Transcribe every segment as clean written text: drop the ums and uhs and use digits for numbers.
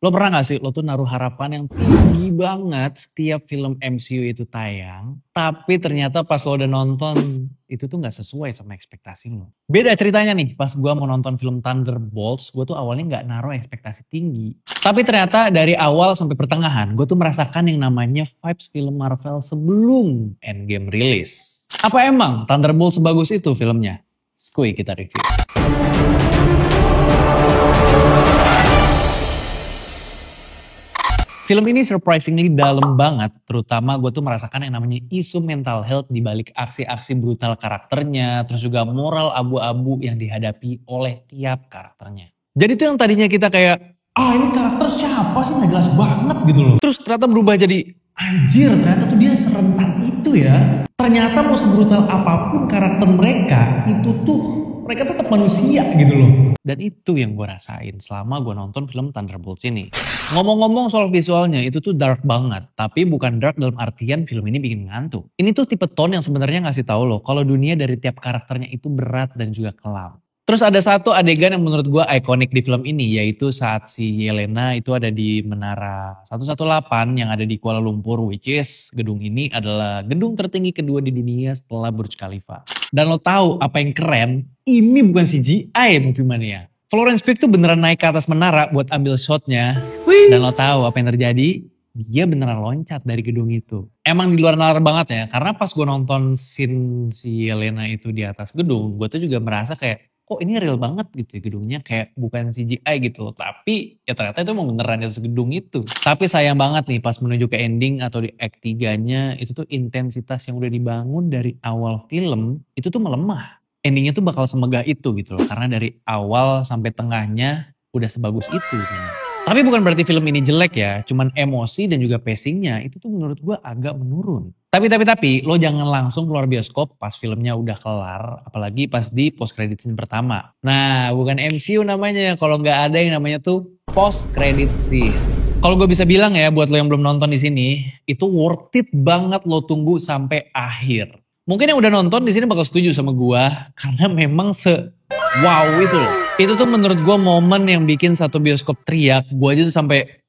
Lo pernah gak sih, lo tuh naruh harapan yang tinggi banget setiap film MCU itu tayang, tapi ternyata pas lo udah nonton, itu tuh gak sesuai sama ekspektasi lo. Beda ceritanya nih, pas gue mau nonton film Thunderbolts, gue tuh awalnya gak naruh ekspektasi tinggi. Tapi ternyata dari awal sampai pertengahan, gue tuh merasakan yang namanya vibes film Marvel sebelum Endgame rilis. Apa emang Thunderbolts sebagus itu filmnya? Skuy kita review. Film ini surprisingly dalam banget, terutama gue tuh merasakan yang namanya isu mental health di balik aksi-aksi brutal karakternya, terus juga moral abu-abu yang dihadapi oleh tiap karakternya. Jadi tuh yang tadinya kita kayak, ini karakter siapa sih, nggak jelas banget gitu loh. Terus ternyata berubah jadi, anjir ternyata tuh dia serentak itu ya. Ternyata mau sebrutal apapun karakter mereka, itu tuh mereka tetap manusia gitu loh. Dan itu yang gue rasain selama gue nonton film Thunderbolts ini. Ngomong-ngomong soal visualnya, itu tuh dark banget. Tapi bukan dark dalam artian film ini bikin ngantuk. Ini tuh tipe tone yang sebenarnya ngasih tahu loh kalau dunia dari tiap karakternya itu berat dan juga kelam. Terus ada satu adegan yang menurut gue ikonik di film ini, yaitu saat si Yelena itu ada di Menara 118 yang ada di Kuala Lumpur, which is gedung ini adalah gedung tertinggi kedua di dunia setelah Burj Khalifa. Dan lo tahu apa yang keren? Ini bukan CGI Movie Mania. Florence Pugh tuh beneran naik ke atas menara buat ambil shotnya. Dan lo tahu apa yang terjadi? Dia beneran loncat dari gedung itu. Emang di luar nalar banget ya, karena pas gue nonton scene si Yelena itu di atas gedung, gue tuh juga merasa kayak, kok ini real banget gitu ya gedungnya, kayak bukan CGI gitu loh. Tapi ya ternyata itu emang beneran di atas gedung itu. Tapi sayang banget nih pas menuju ke ending atau di act 3-nya, itu tuh intensitas yang udah dibangun dari awal film, itu tuh melemah. Endingnya tuh bakal semegah itu gitu loh, karena dari awal sampai tengahnya udah sebagus itu. Tapi bukan berarti film ini jelek ya, cuman emosi dan juga pacingnya itu tuh menurut gue agak menurun. Tapi lo jangan langsung keluar bioskop pas filmnya udah kelar, apalagi pas di post credit scene pertama. Nah, bukan MCU namanya, kalau nggak ada yang namanya tuh post credit scene. Kalau gue bisa bilang ya buat lo yang belum nonton di sini, itu worth it banget lo tunggu sampai akhir. Mungkin yang udah nonton di sini bakal setuju sama gue, karena memang wow itu loh. Itu tuh menurut gue momen yang bikin satu bioskop teriak. Gue aja tuh sampai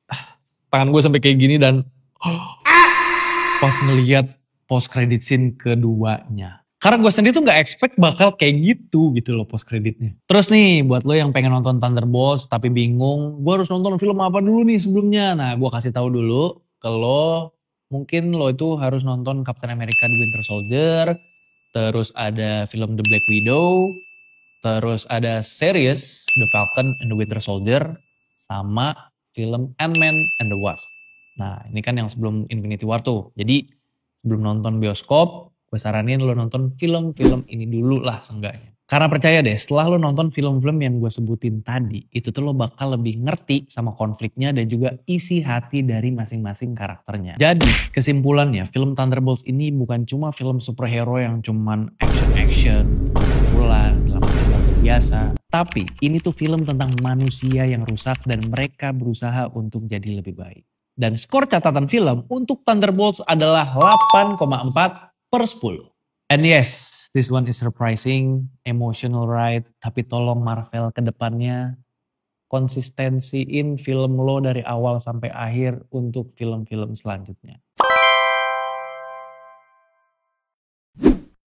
tangan gue sampai kayak gini dan pas ngeliat post credit scene keduanya. Karena gue sendiri tuh gak expect bakal kayak gitu loh post creditnya. Terus nih buat lo yang pengen nonton Thunderbolts tapi bingung, gue harus nonton film apa dulu nih sebelumnya. Nah gue kasih tahu dulu ke lo, mungkin lo itu harus nonton Captain America The Winter Soldier, terus ada film The Black Widow, terus ada series The Falcon and the Winter Soldier, sama film Ant-Man and the Wasp. Nah ini kan yang sebelum Infinity War tuh. Jadi sebelum nonton bioskop, gue saranin lo nonton film-film ini dulu lah seenggaknya. Karena percaya deh, setelah lo nonton film-film yang gue sebutin tadi, itu tuh lo bakal lebih ngerti sama konfliknya dan juga isi hati dari masing-masing karakternya. Jadi kesimpulannya, film Thunderbolts ini bukan cuma film superhero yang cuman action-action, pukulan, dalam biasa. Tapi ini tuh film tentang manusia yang rusak dan mereka berusaha untuk jadi lebih baik. Dan skor catatan film untuk Thunderbolts adalah 8,4/10. And yes, this one is surprising, emotional ride, tapi tolong Marvel ke depannya konsistensiin film lo dari awal sampai akhir untuk film-film selanjutnya.